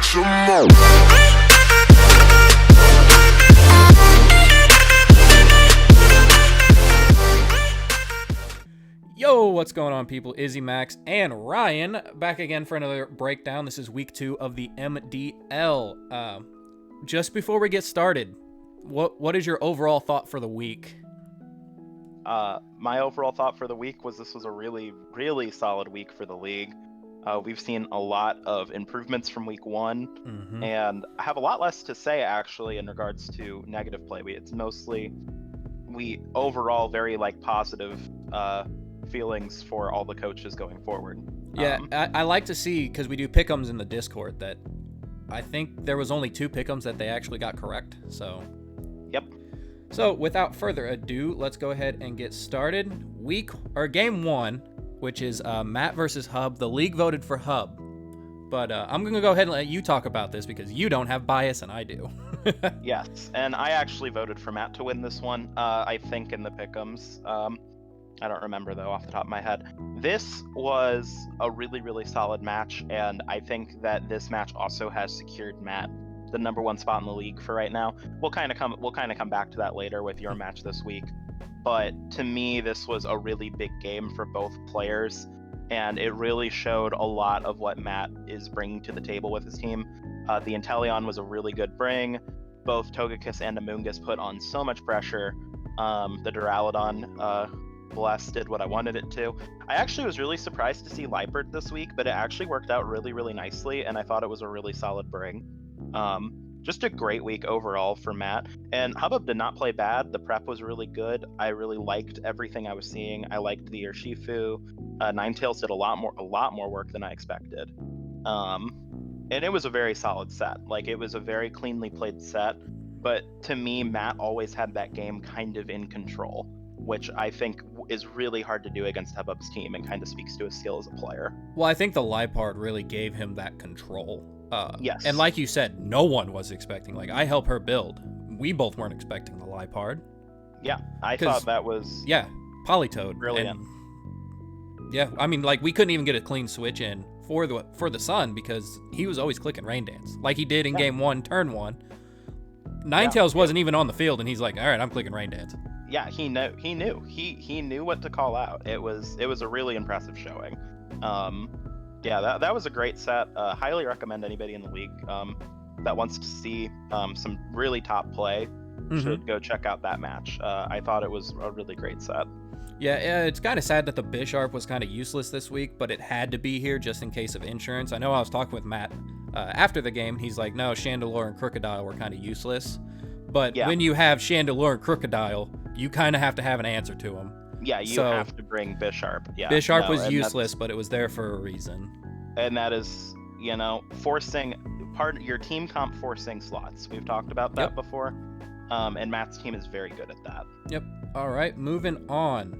some more. Yo, what's going on, people? Izzy, Max, and Ryan back again for another breakdown. This is week 2 of the MDL. Just before we get started, what is your overall thought for the week? My overall thought for the week was this was a really, really solid week for the league. We've seen a lot of improvements from week 1, and I have a lot less to say actually in regards to negative play. It's mostly overall very positive feelings for all the coaches going forward. Yeah, I like to see, because we do pick'ems in the Discord, that I think there was only 2 pick'ems that they actually got correct. So yep. So without further ado, let's go ahead and get started. Game 1, which is Matt versus Hub. The league voted for Hub, but I'm gonna go ahead and let you talk about this because you don't have bias and I do. Yes, and I actually voted for Matt to win this one. I think in the pick'ems. I don't remember though off the top of my head. This was a really, really solid match, and I think that this match also has secured Matt the number 1 spot in the league for right now. We'll kind of come back to that later with your match this week. But to me, this was a really big game for both players, and it really showed a lot of what Matt is bringing to the table with his team. The Inteleon was a really good bring. Both Togekiss and Amoonguss put on so much pressure. The Duraludon Blast did what I wanted it to. I actually was really surprised to see Liepard this week, but it actually worked out really, really nicely, and I thought it was a really solid bring. Just a great week overall for Matt. And Hubbub did not play bad. The prep was really good. I really liked everything I was seeing. I liked the Urshifu. Ninetales did a lot more work than I expected. And it was a very solid set. It was a very cleanly played set. But to me, Matt always had that game kind of in control, which I think is really hard to do against Hubbub's team and kind of speaks to his skill as a player. Well, I think the Liepard really gave him that control. Yes. And like you said, no one was expecting. I help her build. We both weren't expecting the Liepard. Yeah, I thought that was... Yeah, Politoed. Brilliant. And, yeah, I mean, we couldn't even get a clean switch in for the Sun because he was always clicking Rain Dance. Like he did in Game 1, Turn 1. Ninetales wasn't even on the field, and he's like, all right, I'm clicking Rain Dance. Yeah, he knew what to call out. It was a really impressive showing. Yeah, that was a great set. Highly recommend anybody in the league that wants to see some really top play should go check out that match. I thought it was a really great set. Yeah, it's kind of sad that the Bisharp was kind of useless this week, but it had to be here just in case of insurance. I know I was talking with Matt after the game. He's like, no, Chandelure and Crocodile were kind of useless. But when you have Chandelure and Crocodile, you kind of have to have an answer to them. Yeah, you have to bring Bisharp. Yeah, Bisharp was useless, but it was there for a reason. And that is, forcing your team comp forcing slots. We've talked about that before. And Matt's team is very good at that. Yep. All right, moving on.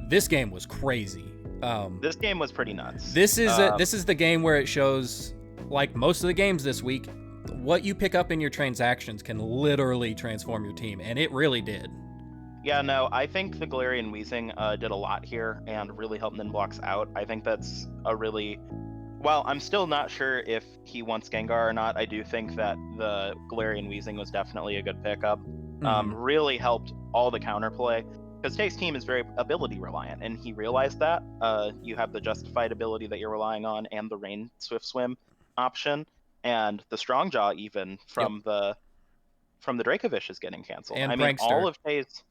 This game was crazy. This game was pretty nuts. This is the game where it shows, like most of the games this week, what you pick up in your transactions can literally transform your team, and it really did. Yeah, no, I think the Galarian Weezing did a lot here and really helped Ninblox out. I think that's a really... Well, I'm still not sure if he wants Gengar or not. I do think that the Galarian Weezing was definitely a good pickup. Really helped all the counterplay, because Tay's team is very ability reliant, and he realized that. You have the justified ability that you're relying on and the Rain Swift Swim option, and the Strong Jaw even from the Dracovish is getting canceled. And I mean, Prankster. all of Tay's...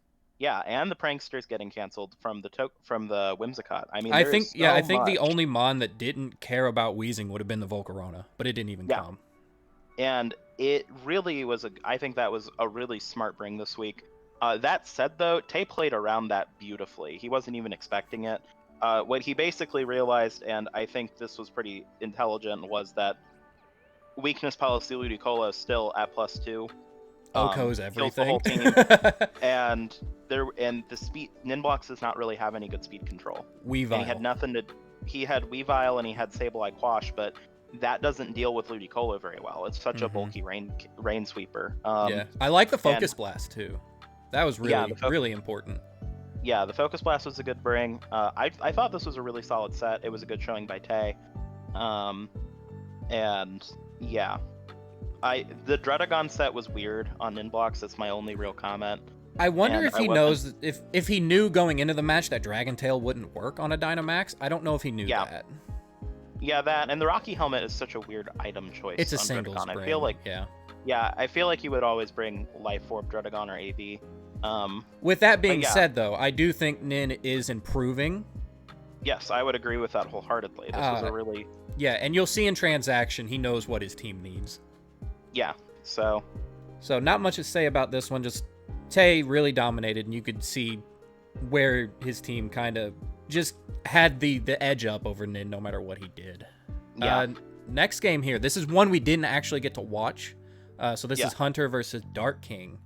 Yeah, and the Prankster's getting canceled from the Whimsicott. I mean, I think the much. only Mon that didn't care about Weezing would have been the Volcarona, but it didn't even come. And it really was I think that was a really smart bring this week. That said, though, Tay played around that beautifully. He wasn't even expecting it. What he basically realized, and I think this was pretty intelligent, was that weakness policy Ludicolo is still at +2. Oko's everything. Kills the whole team. and the speed Ninblox does not really have any good speed control. Weavile. And he had nothing to. He had Weavile and he had Sableye Quash, but that doesn't deal with Ludicolo very well. It's such a bulky rain sweeper. Yeah, I like the Focus Blast too. That was really really important. Yeah, the Focus Blast was a good bring. I thought this was a really solid set. It was a good showing by Tay. And Yeah. The Dredagon set was weird on Ninblocks. That's my only real comment. I wonder And if I he wasn't- knows if he knew going into the match that Dragon Tail wouldn't work on a Dynamax. I don't know if he knew Yeah. that. Yeah, that and the Rocky Helmet is such a weird item choice. It's a on singles Dredagon. bring. I feel like yeah. I feel like you would always bring Life Orb, Dredagon, or AV. With that being yeah. said, though, I do think Nin is improving. Yes, I would agree with that wholeheartedly. This was a really Yeah, and you'll see in transaction he knows what his team needs. yeah. So not much to say about this one. Just Tay really dominated, and you could see where his team kind of just had the edge up over Nin no matter what he did. yeah. Next game here. This is one we didn't actually get to watch. So this is Hunter versus Dark King.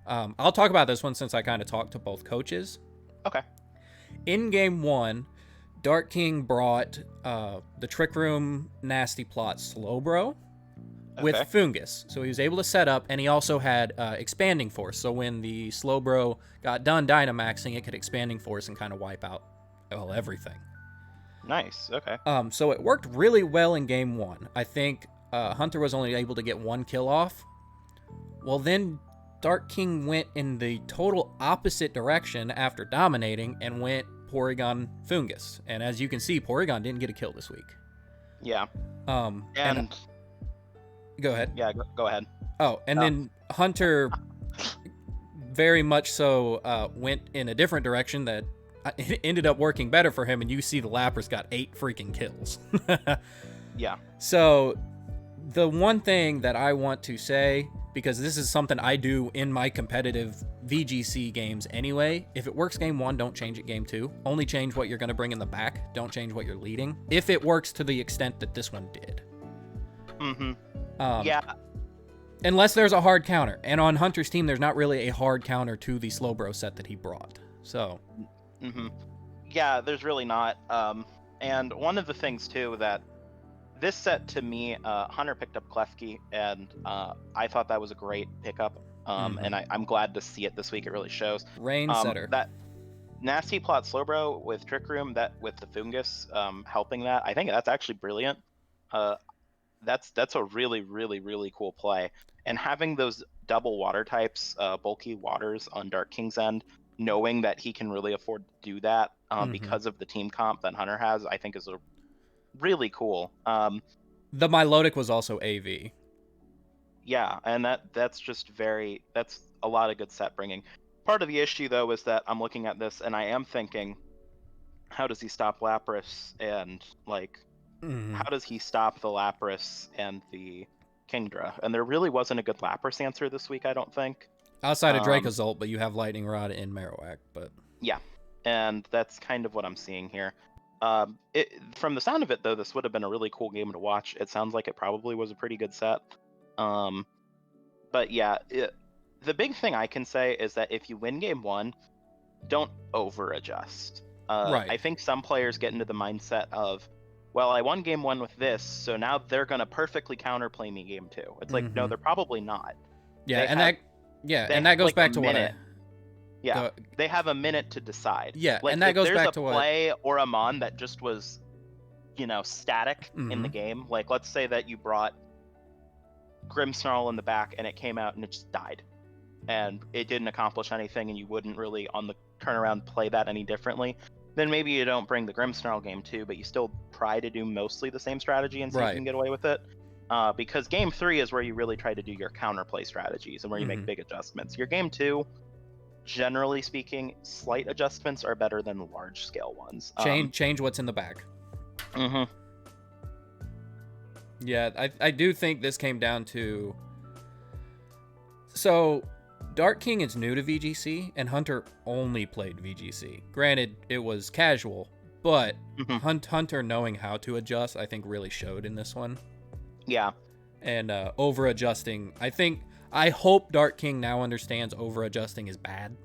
I'll talk about this one since I kind of talked to both coaches. Okay. In game one, Dark King brought the Trick Room Nasty Plot Slowbro with Fungus. So he was able to set up, and he also had Expanding Force. So when the Slowbro got done Dynamaxing, it could Expanding Force and kind of wipe out everything. Nice. Okay. So it worked really well in game one. I think Hunter was only able to get one kill off. Well, then Dark King went in the total opposite direction after dominating and went Porygon Fungus. And as you can see, Porygon didn't get a kill this week. Yeah. And go ahead. Yeah, go ahead. Oh, and then Hunter very much so went in a different direction that it ended up working better for him, and you see the Lapras got 8 freaking kills. Yeah. So the one thing that I want to say, because this is something I do in my competitive VGC games anyway, if it works game one, don't change it game two. Only change what you're going to bring in the back. Don't change what you're leading. If it works to the extent that this one did. Mm-hmm. Yeah. Unless there's a hard counter. And on Hunter's team, there's not really a hard counter to the Slowbro set that he brought. So. Mm-hmm. Yeah, there's really not. And one of the things, too, that this set to me, Hunter picked up Klefki, and I thought that was a great pickup. And I'm glad to see it this week. It really shows. Rain Setter. That Nasty Plot Slowbro with Trick Room, that with the Fungus helping that, I think that's actually brilliant. That's a really, really, really cool play. And having those double water types, bulky waters on Dark King's end, knowing that he can really afford to do that because of the team comp that Hunter has, I think is a really cool. The Milotic was also AV. Yeah, and that's a lot of good set bringing. Part of the issue, though, is that I'm looking at this and I am thinking, how does he stop Lapras and, how does he stop the Lapras and the Kingdra? And there really wasn't a good Lapras answer this week, I don't think. Outside of Dracozolt, but you have Lightning Rod in Marowak, but... Yeah, and that's kind of what I'm seeing here. From the sound of it, though, this would have been a really cool game to watch. It sounds like it probably was a pretty good set. But yeah, the big thing I can say is that if you win game one, don't over-adjust. Right. I think some players get into the mindset of, well, I won game one with this, so now they're going to perfectly counterplay me game two. It's like, no, they're probably not. Yeah, and that goes back to what I... Yeah, they have a minute to decide. Yeah, and that goes back to what... If there's a play or a mon that just was, static in the game, like let's say that you brought Grimmsnarl in the back and it came out and it just died. And it didn't accomplish anything and you wouldn't really, on the turnaround, play that any differently. Then maybe you don't bring the Grimmsnarl game two, but you still try to do mostly the same strategy and see if you can get away with it. Because game three is where you really try to do your counterplay strategies and where you make big adjustments. Your game two, generally speaking, slight adjustments are better than large scale ones. Change what's in the back. Yeah, I do think this came down to... So, Dark King is new to VGC, and Hunter only played VGC. Granted, it was casual, but Hunter knowing how to adjust, I think, really showed in this one. Yeah. And over-adjusting, I hope Dark King now understands over-adjusting is bad.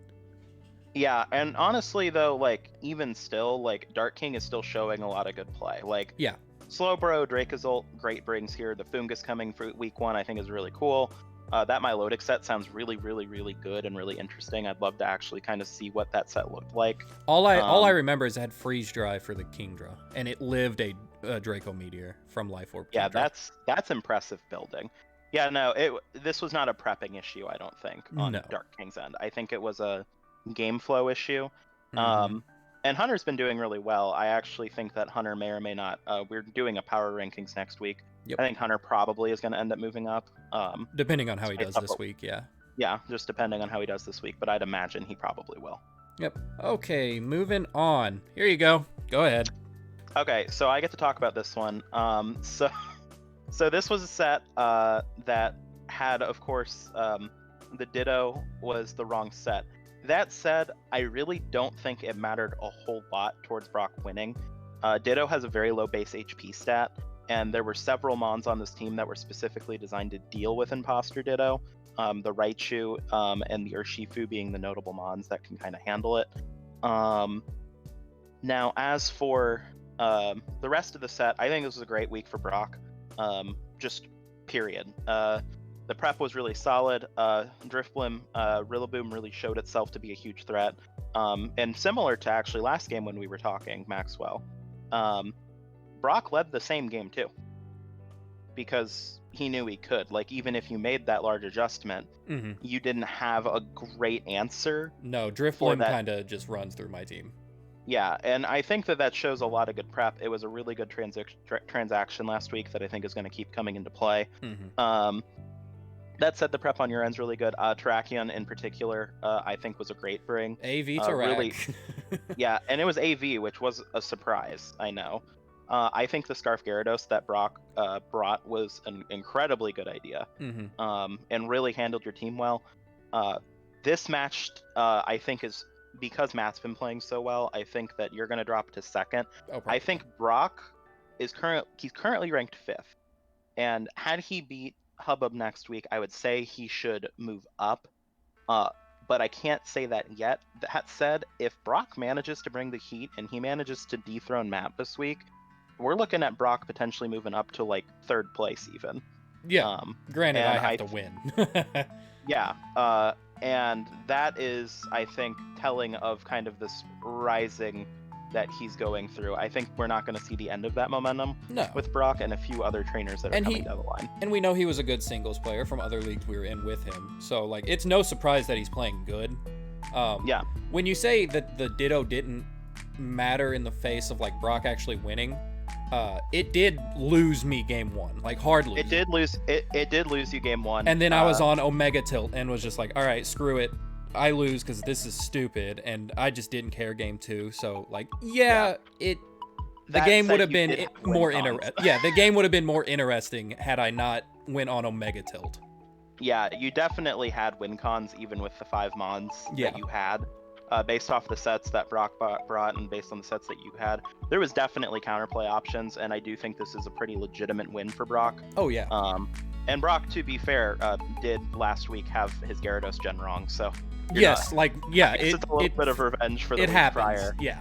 Yeah, and honestly, though, even still, Dark King is still showing a lot of good play. Yeah. Slowbro, Dracozolt, great brings here. The Fungus coming for week one, I think, is really cool. That Milotic set sounds really, really, really good and really interesting. I'd love to actually kind of see what that set looked like. All I remember is it had Freeze Dry for the Kingdra, and it lived a Draco Meteor from Life Orb. Yeah, Kendra. that's impressive building. Yeah, no, this was not a prepping issue, I don't think, on No. Dark King's end. I think it was a game flow issue. Mhm. And Hunter's been doing really well. I actually think that Hunter may or may not. We're doing a power rankings next week. Yep. I think Hunter probably is going to end up moving up. Depending on how he does this week, yeah. Yeah, just depending on how he does this week, but I'd imagine he probably will. Yep. Okay, moving on. Here you go. Go ahead. Okay, so I get to talk about this one. So this was a set that had, of course, the Ditto was the wrong set. That said, I really don't think it mattered a whole lot towards Brock winning. Ditto has a very low base HP stat, and there were several Mons on this team that were specifically designed to deal with Imposter Ditto. The Raichu and the Urshifu being the notable Mons that can kind of handle it. Now, as for the rest of the set, I think this was a great week for Brock. Just period. The prep was really solid. Drifblim, Rillaboom really showed itself to be a huge threat. And similar to actually last game when we were talking, Maxwell, Brock led the same game too. Because he knew he could. Like, even if you made that large adjustment, you didn't have a great answer. No, Drifblim kind of just runs through my team. Yeah, and I think that shows a lot of good prep. It was a really good transaction last week that I think is going to keep coming into play. That said, the prep on your end's really good. Terrakion in particular, I think was a great bring. AV Terrak. Really, yeah, and it was AV, which was a surprise, I know. I think the Scarf Gyarados that Brock brought was an incredibly good idea, and really handled your team well. This match, I think, is because Matt's been playing so well. I think that you're going to drop to second. I think Brock is currently ranked 5th, and had he beat Hubbub next week, I would say he should move up. But I can't say that yet. That said, if Brock manages to bring the heat and he manages to dethrone Matt this week, we're looking at Brock potentially moving up to like 3rd place even. Yeah. Granted, I have to win. Yeah. And that is, I think, telling of kind of this rising that he's going through. I think we're not going to see the end of that momentum with Brock and a few other trainers that are coming down the line. And we know he was a good singles player from other leagues we were in with him. So, like, it's no surprise that he's playing good. Yeah. When you say that the Ditto didn't matter in the face of, like, Brock actually winning, it did lose me game 1, like hardly. It did lose you game 1. And then I was on Omega Tilt and was just like, all right, screw it. I lose because this is stupid, and I just didn't care game 2. So, like, the game would have been more interesting. Yeah, the game would have been more interesting had I not went on Omega Tilt. Yeah, you definitely had win cons even with the 5 Mons that you had. Based off the sets that Brock brought and based on the sets that you had, there was definitely counterplay options, and I do think this is a pretty legitimate win for Brock. Oh, yeah. And Brock, to be fair, did last week have his Gyarados gen wrong, so... Yes, it's a little bit of revenge for the week prior. Yeah.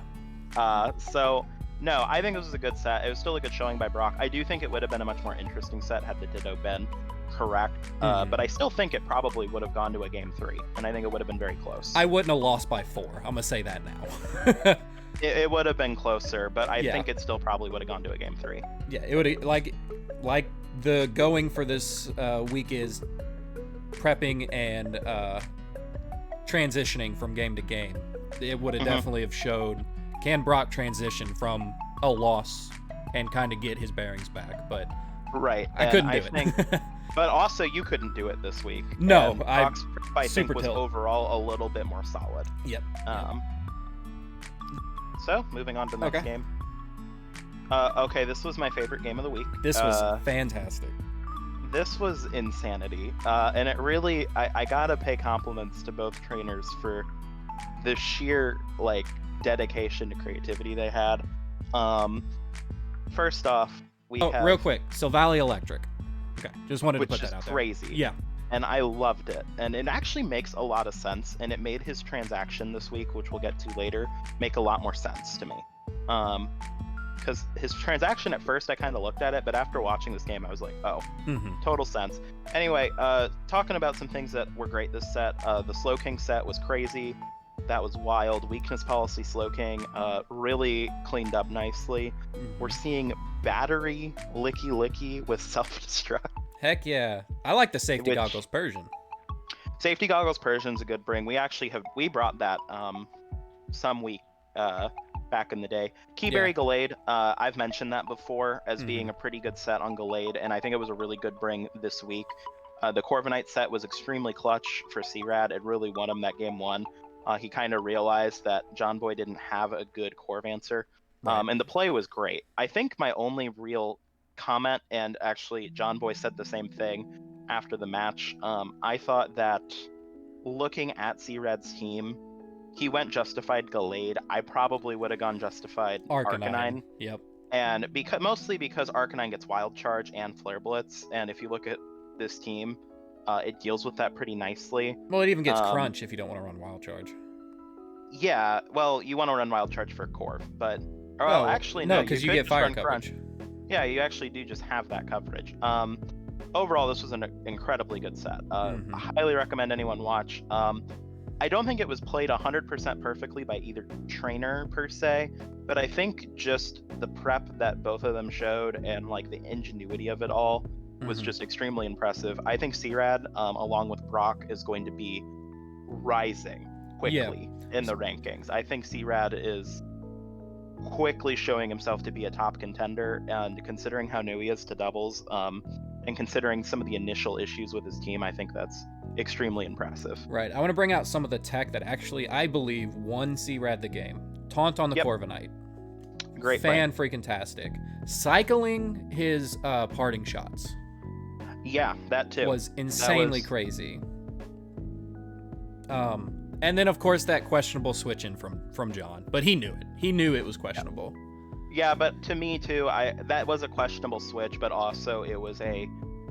So, no, I think this was a good set. It was still a good showing by Brock. I do think it would have been a much more interesting set had the Ditto been correct, but I still think it probably would have gone to a game 3, and I think it would have been very close. I wouldn't have lost by 4. I'm gonna say that now. it would have been closer, but I think it still probably would have gone to a game 3. Yeah, it would like the going for this week is prepping and transitioning from game to game. It would have definitely have showed, can Brock transition from a loss and kind of get his bearings back, but I couldn't do it. But also, you couldn't do it this week. No, Brock's prep, I think, was overall a little bit more solid. Yep. So, moving on to the next game. Okay, this was my favorite game of the week. This was fantastic. This was insanity. And it really, I gotta pay compliments to both trainers for the sheer, like, dedication to creativity they had. First off, we have... real quick, Silvally Electric. Okay, just wanted to put that out there. Which is crazy. Yeah. And I loved it. And it actually makes a lot of sense, and it made his transaction this week, which we'll get to later, make a lot more sense to me. Because his transaction at first, I kind of looked at it, but after watching this game, I was like, oh, total sense. Anyway, talking about some things that were great this set, the Slow King set was crazy. That was wild. Weakness policy Slowking really cleaned up nicely. We're seeing battery licky licky with self-destruct, Heck yeah. I like the safety which goggles Persian. safety goggles Persian's a good bring. We brought that some week back in the day. Yeah. Keyberry Gallade, I've mentioned that before as being Mhm. a pretty good set on Gallade, and I think it was a really good bring this week. The Corviknight set was extremely clutch for C-Rad. It really won him that game one. He kind of realized that John Boy didn't have a good Corvancer, Right. and the play was great. I think my only real comment, and actually John Boy said the same thing after the match, I thought that looking at C-Rad's team, he went Justified Gallade. I probably would have gone Justified Arcanine. Arcanine. Yep. And mostly because Arcanine gets Wild Charge and Flare Blitz, and if you look at this team, it deals with that pretty nicely. Well, it even gets Um, crunch if you don't want to run Wild Charge. yeah, well, you want to run Wild Charge for Corv, but well, Oh, actually no, no, you because you could get just fire run coverage. Crunch. Yeah, you actually do just have that coverage. Overall, this was an incredibly good set. Mhm. Highly recommend anyone watch. I don't think it was played 100% perfectly by either trainer per se, but I think just the prep that both of them showed and like the ingenuity of it all was Mhm. just extremely impressive. I think C-Rad, along with Brock, is going to be rising Yeah. quickly in the rankings. I think C-Rad is quickly showing himself to be a top contender, and considering how new he is to doubles, and considering some of the initial issues with his team, I think that's extremely impressive. Right. I want to bring out some of the tech that actually, I believe, won C-Rad the game. Taunt on the Yep, Corviknight. great bring. Fan freaking tastic. Cycling his parting shots Yeah, that too. was insanely crazy. And then of course that questionable switch in from John, but he knew it. He knew it was questionable. Yeah, but to me too, that was a questionable switch, but also it was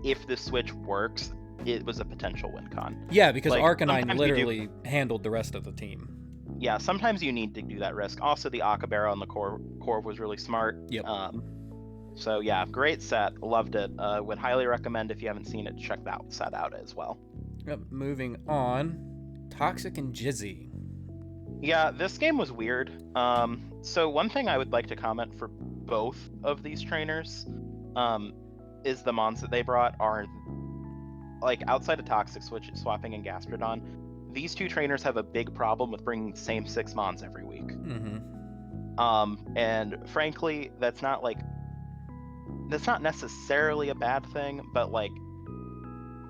if the switch works, it was a potential win con. Yeah, because Like, Arcanine sometimes literally handled the rest of the team. Yeah, sometimes you need to do that risk. Also, the Akabara on the core was really smart. Yep. So yeah, great set. Loved it. Would highly recommend if you haven't seen it, check that set out as well. Yep. Moving on. Toxic and Jizzy. Yeah, this game was weird. So one thing I would like to comment for both of these trainers, is the mons that they brought are like outside of Toxic swapping and Gastrodon. These two trainers have a big problem with bringing the same 6 mons every week. And frankly, that's not necessarily a bad thing, but like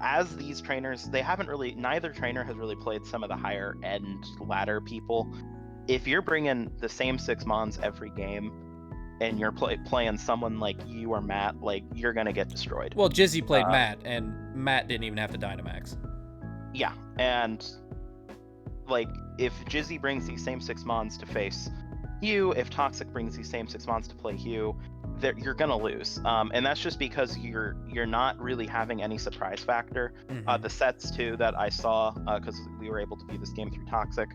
as these trainers, neither trainer has really played some of the higher end ladder people. If you're bringing the same 6 mons every game and you're playing someone like you or Matt, like you're gonna get destroyed. Well, Jizzy played Matt, and Matt didn't even have to Dynamax. Yeah, and like if Jizzy brings these same 6 mons to face Hugh, if Toxic brings these same 6 mons to play Hugh, you're gonna lose, and that's just because you're not really having any surprise factor. The sets too that I saw, because we were able to view this game through Toxic,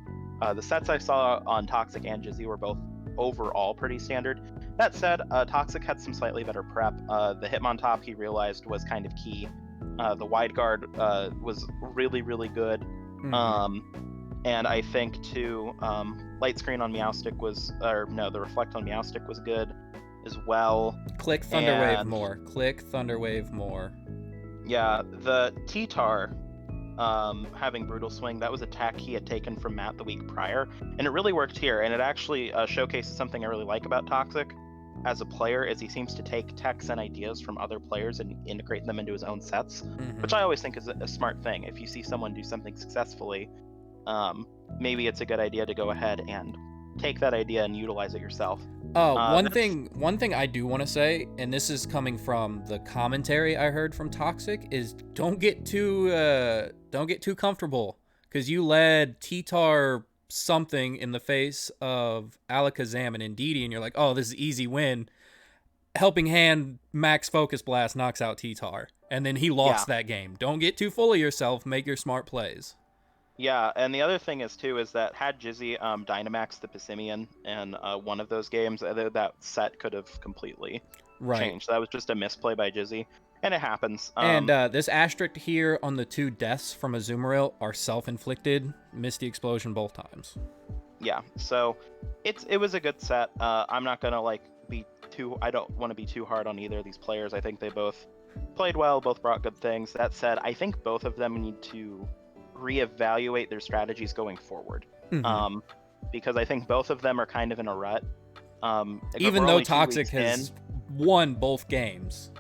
the sets I saw on Toxic and Jizzy were both overall pretty standard. That said, Toxic had some slightly better prep. The Hitmontop he realized was kind of key. The wide guard was really, really good. And I think too, light screen on Meowstic the reflect on Meowstic was good as well. Click Thunderwave more. Click Thunderwave more. Yeah, the T-Tar having Brutal Swing, that was a tack he had taken from Matt the week prior, and it really worked here, and it actually showcases something I really like about Toxic as a player, is he seems to take techs and ideas from other players and integrate them into his own sets, which I always think is a smart thing. If you see someone do something successfully, maybe it's a good idea to go ahead and take that idea and utilize it yourself. One thing I do want to say, and this is coming from the commentary I heard from Toxic, is don't get too comfortable, because you led T-Tar something in the face of Alakazam and Indeedee, and you're like, oh, this is easy win. Helping Hand Max Focus Blast knocks out T-Tar, and then he lost that game. Don't get too full of yourself. Make your smart plays. Yeah, and the other thing is too is that had Jizzy Dynamax the Pissimian in one of those games, that set could have completely changed. That was just a misplay by Jizzy. And it happens. And this asterisk here on the 2 deaths from Azumarill are self-inflicted. Misty Explosion both times. Yeah, so it was a good set. I'm not gonna like be too. I don't want to be too hard on either of these players. I think they both played well, both brought good things. That said, I think both of them need to reevaluate their strategies going forward. Mm-hmm. Because I think both of them are kind of in a rut. Even though Toxic has won both games.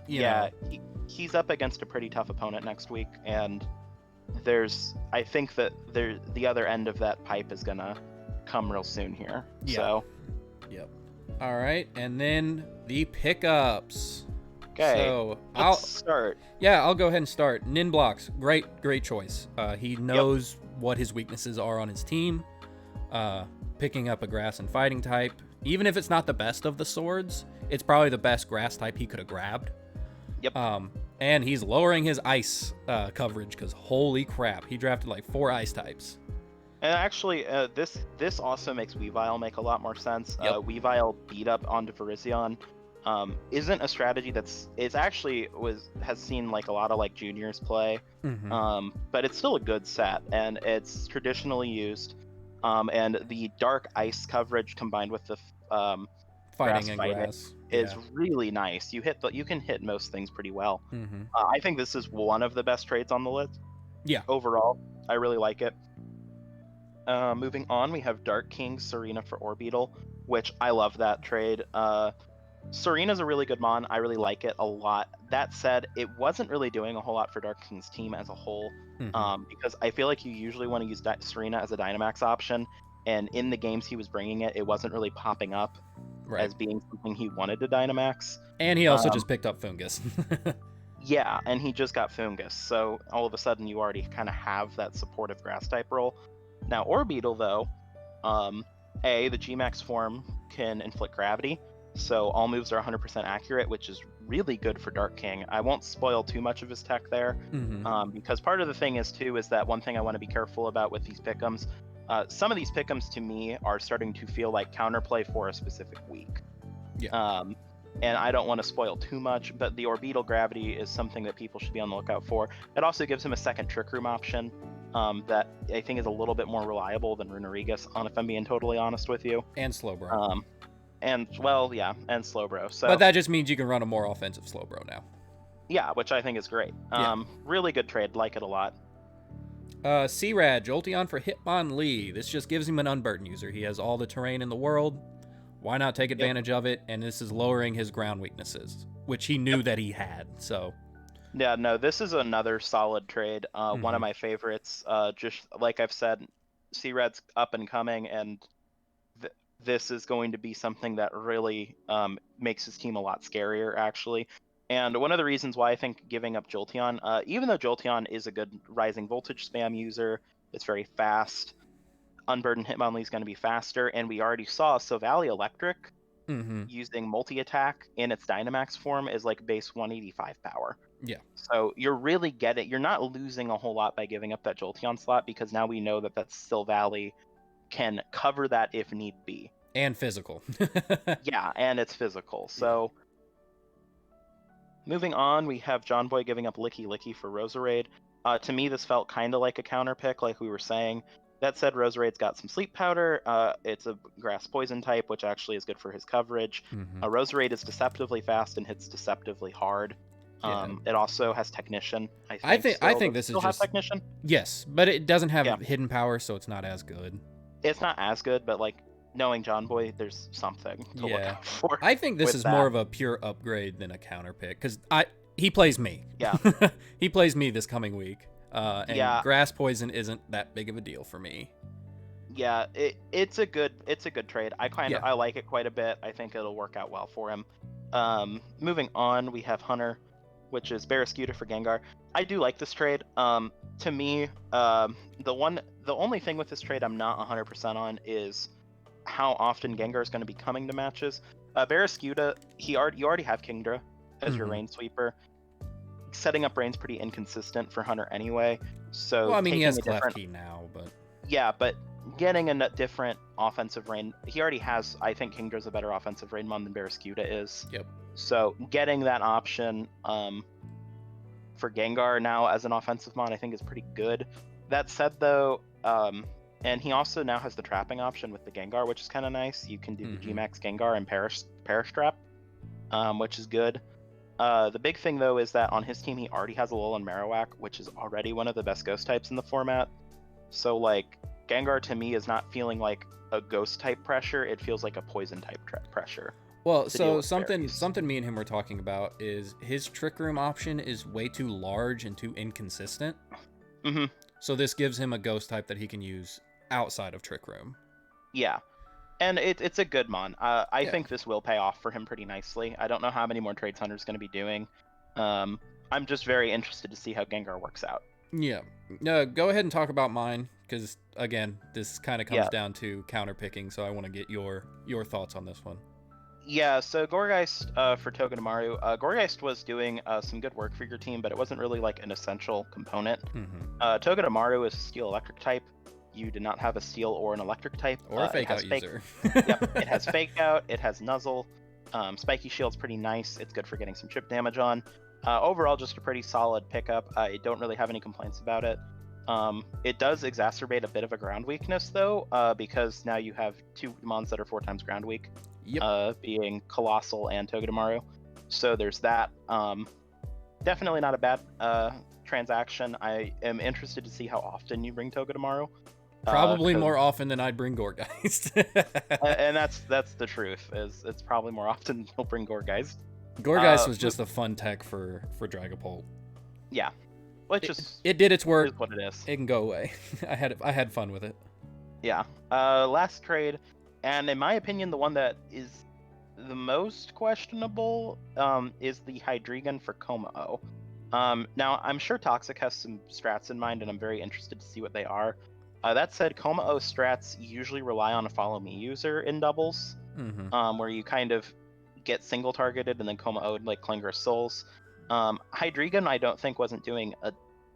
He's up against a pretty tough opponent next week, and I think that the other end of that pipe is gonna come real soon here. Yeah. So. Yep. All right, and then the pickups. Okay. So let's start. Yeah, I'll go ahead and start. Ninblox, great choice. He knows what his weaknesses are on his team. Picking up a grass and fighting type, even if it's not the best of the swords, it's probably the best grass type he could have grabbed. Yep. And he's lowering his ice coverage because holy crap, he drafted like 4 ice types. And actually, this also makes Weavile make a lot more sense. Yep. Weavile beat up onto Virizion isn't a strategy has seen like a lot of like juniors play, but it's still a good set and it's traditionally used. And the dark ice coverage combined with the fighting grass is really nice. You can hit most things pretty well. I think this is one of the best trades on the list. Yeah. Overall, I really like it. Moving on, we have Dark King Serena for Orbeetle, which I love that trade. Serena's a really good mon. I really like it a lot. That said, it wasn't really doing a whole lot for Dark King's team as a whole, because I feel like you usually want to use Serena as a Dynamax option, and in the games he was bringing it, it wasn't really popping up as being something he wanted to Dynamax. And he also just picked up Fungus. Yeah, and he just got Fungus, so all of a sudden you already kind of have that supportive grass type role. Now Orbeetle though, the Gmax form can inflict gravity, so all moves are 100% accurate, which is really good for Dark King. I won't spoil too much of his tech there, because part of the thing is that one thing I want to be careful about with these pick'ems, some of these pick'ems to me are starting to feel like counterplay for a specific week. Yeah. And I don't want to spoil too much, but the Orbeetle gravity is something that people should be on the lookout for. It also gives him a second Trick Room option that I think is a little bit more reliable than Runerigus, if I'm being totally honest with you. And Slowbro. And Slowbro. So, but that just means you can run a more offensive Slowbro now. Yeah, which I think is great. Really good trade. Like it a lot. C-Rad, Jolteon for Hitmonlee. This just gives him an Unburden user. He has all the terrain in the world. Why not take advantage of it? And this is lowering his ground weaknesses, which he knew that he had. So, yeah, no, this is another solid trade. One of my favorites. Just like I've said, C-Rad's up and coming, and this is going to be something that really makes his team a lot scarier, actually. And one of the reasons why I think giving up Jolteon, even though Jolteon is a good Rising Voltage spam user, it's very fast. Unburdened Hitmonlee is going to be faster, and we already saw Silvally Electric using multi-attack in its Dynamax form is like base 185 power. Yeah. So you're not losing a whole lot by giving up that Jolteon slot, because now we know that Silvally can cover that if need be. And physical. Yeah, and it's physical. So moving on, we have John Boy giving up Licky Licky for Roserade. To me, this felt kind of like a counter pick, like we were saying. That said, Roserade's got some sleep powder. It's a grass poison type, which actually is good for his coverage. Roserade is deceptively fast and hits deceptively hard. It also has Technician. I think this is just Technician. Yes, but it doesn't have hidden power, so it's not as good. It's not as good, but like knowing John Boy, there's something to look out for. I think this is more of a pure upgrade than a counter pick, because he plays me. Yeah, he plays me this coming week. And grass poison isn't that big of a deal for me. Yeah, it's a good trade. I like it quite a bit. I think it'll work out well for him. Moving on, we have Hunter, which is Barrascuda for Gengar. I do like this trade. To me, the only thing with this trade I'm not 100% on is how often Gengar is going to be coming to matches. Barrascuda, you already have Kingdra as your Rain Sweeper. Setting up Rain's pretty inconsistent for Hunter anyway. So he has Klefki now, but but getting a different offensive Rain, he already has. I think Kingdra's a better offensive Rain mon than Barrascuda is. Yep. So getting that option for Gengar now as an offensive mon, I think is pretty good. That said, though, and he also now has the trapping option with the Gengar, which is kind of nice. You can do the Gmax Gengar and Perish Trap, which is good. The big thing, though, is that on his team, he already has Alolan Marowak, which is already one of the best ghost types in the format. So, like, Gengar to me is not feeling like a ghost type pressure. It feels like a poison type pressure. Well, so something me and him were talking about is his Trick Room option is way too large and too inconsistent. Mm-hmm. So this gives him a ghost type that he can use outside of Trick Room. Yeah. And it's a good mon. I think this will pay off for him pretty nicely. I don't know how many more trades Hunter's going to be doing. I'm just very interested to see how Gengar works out. Yeah. Go ahead and talk about mine, because, again, this kind of comes down to counterpicking, so I want to get your thoughts on this one. Yeah, so Gourgeist for Togedemaru. Gourgeist was doing some good work for your team, but it wasn't really like an essential component. Togedemaru is a steel electric type. You did not have a steel or an electric type. Or a fake out user. Yep, it has fake out, it has nuzzle. Spiky Shield's pretty nice. It's good for getting some chip damage on. Overall, just a pretty solid pickup. I don't really have any complaints about it. It does exacerbate a bit of a ground weakness, though, because now you have two mons that are 4 times ground weak. Yep. Being Colossal and Togedemaru. So there's that. Definitely not a bad transaction. I am interested to see how often you bring Togedemaru. Probably more often than I'd bring Gourgeist. And that's the truth. Is it's probably more often than you'll bring Gourgeist. Gourgeist was just a fun tech for Dragapult. Yeah. It did its work. Is what it is. It can go away. I had fun with it. Yeah. Last trade, and in my opinion, the one that is the most questionable is the Hydreigon for Kommo-o. Now, I'm sure Toxic has some strats in mind, and I'm very interested to see what they are. That said, Kommo-o strats usually rely on a Follow Me user in doubles, where you kind of get single targeted and then Kommo-o like Klinger Souls. Hydreigon, I don't think, wasn't doing a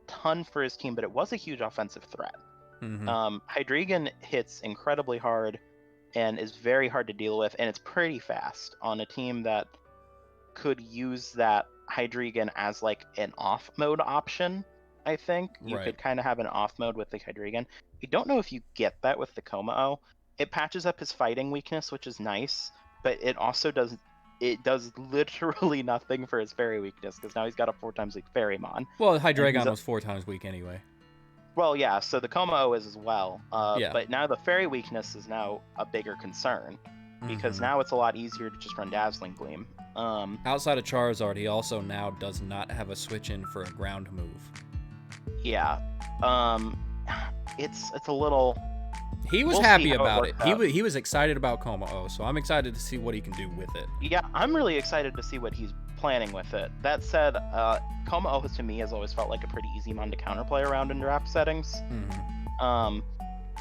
ton for his team, but it was a huge offensive threat. Hydreigon hits incredibly hard and is very hard to deal with, and it's pretty fast on a team that could use that Hydreigon as like an off mode option. I think you could kind of have an off mode with the Hydreigon. I don't know if you get that with the Kommo-o. It patches up his fighting weakness, which is nice, but it also does literally nothing for his fairy weakness, because now he's got a 4 times weak fairy mon. Well, Hydreigon was 4 times weak anyway. Well, yeah, so the Kommo-o is as well. But now the fairy weakness is now a bigger concern, because now it's a lot easier to just run Dazzling Gleam. Outside of Charizard, he also now does not have a switch in for a ground move. Yeah. It's a little... He was happy about it. He was excited about Kommo-o, so I'm excited to see what he can do with it. Yeah, I'm really excited to see what he's planning with it. That said, Kommo-o to me has always felt like a pretty easy mon to counterplay around in draft settings. I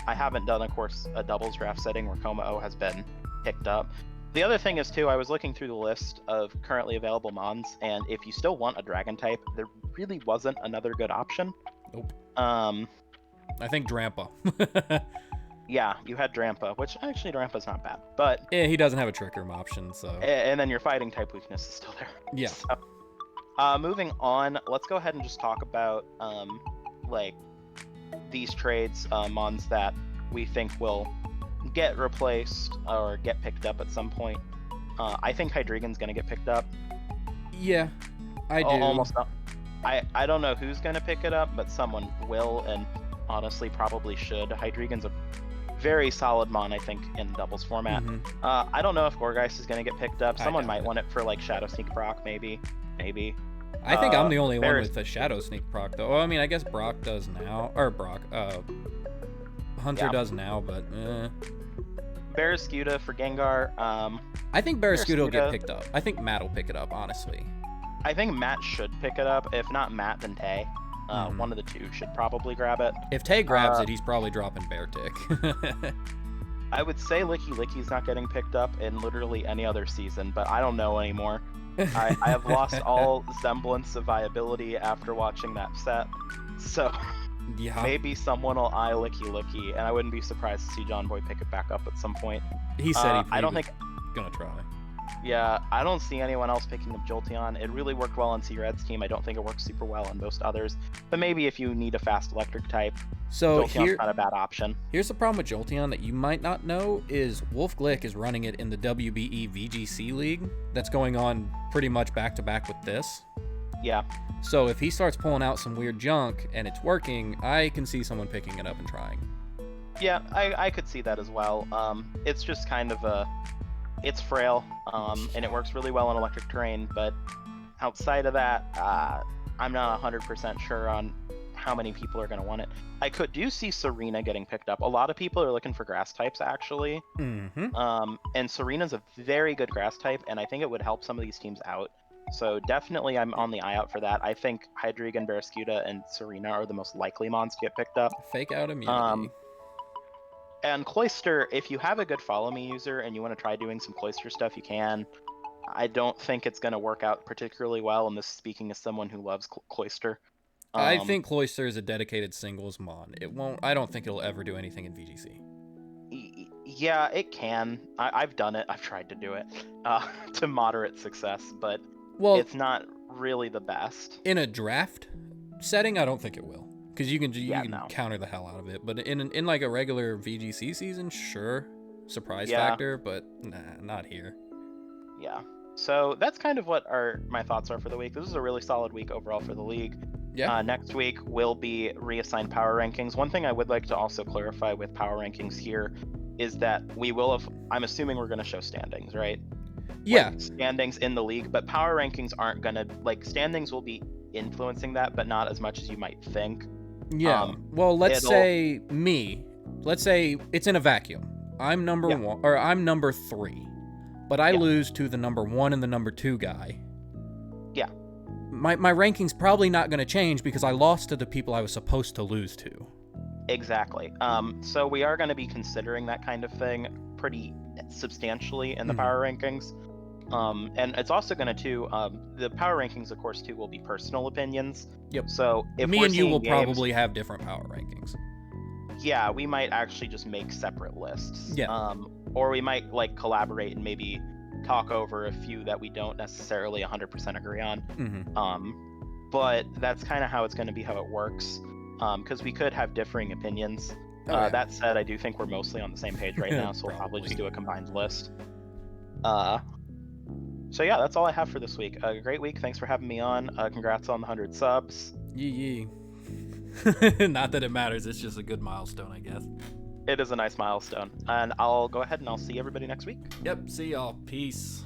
haven't done, of course, a doubles draft setting where Kommo-o has been picked up. The other thing is, too, I was looking through the list of currently available mons, and if you still want a dragon type, there really wasn't another good option. Nope. I think Drampa. Yeah, you had Drampa, which actually Drampa's not bad, but... Yeah, he doesn't have a Trick Room option, so... And then your fighting type weakness is still there. Yeah. So, moving on, let's go ahead and just talk about, like, these trades, mons that we think will get replaced or get picked up at some point. I think Hydreigon's gonna get picked up. Yeah, I do. Almost not. I don't know who's gonna pick it up, but someone will, and honestly probably should. Hydreigon's a very solid mon, I think, in doubles format. I don't know if Gourgeist is going to get picked up. Someone might want it for like Shadow Sneak proc, maybe. I think I'm the only one with the Shadow Sneak proc, though. Well, I mean, I guess Brock does now, or Hunter does now, but Barrascuda for Gengar. I think Barrascuda will get picked up. I think Matt will pick it up, honestly. I think Matt should pick it up. If not Matt, then Tay. One of the two should probably grab it. If Tay grabs it, he's probably dropping Beartick. I would say Licky Licky's not getting picked up in literally any other season, but I don't know anymore. I have lost all semblance of viability after watching that set. So maybe someone will eye Licky Licky, and I wouldn't be surprised to see John Boy pick it back up at some point. He said I don't think gonna try. Yeah, I don't see anyone else picking up Jolteon. It really worked well on C-Red's team. I don't think it works super well on most others. But maybe if you need a fast electric type, So Jolteon's not a bad option. here's the problem with Jolteon that you might not know is Wolf Glick is running it in the WBE VGC League that's going on pretty much back-to-back with this. Yeah. So if he starts pulling out some weird junk and it's working, I can see someone picking it up and trying. Yeah, I could see that as well. It's just kind of it's frail, and it works really well on electric terrain, but outside of that, I'm not 100% sure on how many people are going to want it. I do see Serena getting picked up. A lot of people are looking for grass types, actually. Mm-hmm. And Serena's a very good grass type, and I think it would help some of these teams out. So definitely I'm on the eye out for that. I think Hydreigon, Barraskewda, and Serena are the most likely mons to get picked up. Fake out immunity. And Cloyster, if you have a good follow me user and you want to try doing some Cloyster stuff, you can. I don't think it's going to work out particularly well, and this is speaking as someone who loves Cloyster. I think Cloyster is a dedicated singles mon. I don't think it'll ever do anything in VGC. Yeah, it can. I've done it. I've tried to do it to moderate success, but it's not really the best. In a draft setting, I don't think it will. Because you can counter the hell out of it. But in like a regular VGC season, sure. Surprise factor, but nah, not here. Yeah. So that's kind of what my thoughts are for the week. This is a really solid week overall for the league. Yeah. Next week will be reassigned power rankings. One thing I would like to also clarify with power rankings here is that I'm assuming we're going to show standings, right? Yeah. Like standings in the league, but power rankings aren't going to, standings will be influencing that, but not as much as you might think. Yeah. Well, let's say it's in a vacuum. I'm number 1, or I'm number 3, but I lose to the number 1 and the number 2 guy. Yeah. My ranking's probably not going to change because I lost to the people I was supposed to lose to. Exactly. So we are going to be considering that kind of thing pretty substantially in the power rankings. And it's also going to, the power rankings, of course, too, will be personal opinions. Yep. So if me and you will probably have different power rankings. Yeah, we might actually just make separate lists. Yeah. Or we might collaborate and maybe talk over a few that we don't necessarily 100% agree on. Mm-hmm. But that's kind of how it's going to be, how it works. Because we could have differing opinions. That said, I do think we're mostly on the same page right now, so we'll probably just do a combined list. So yeah, that's all I have for this week. Great week. Thanks for having me on. Congrats on the 100 subs. Yee. Not that it matters. It's just a good milestone, I guess. It is a nice milestone. And I'll go ahead and I'll see everybody next week. Yep. See y'all. Peace.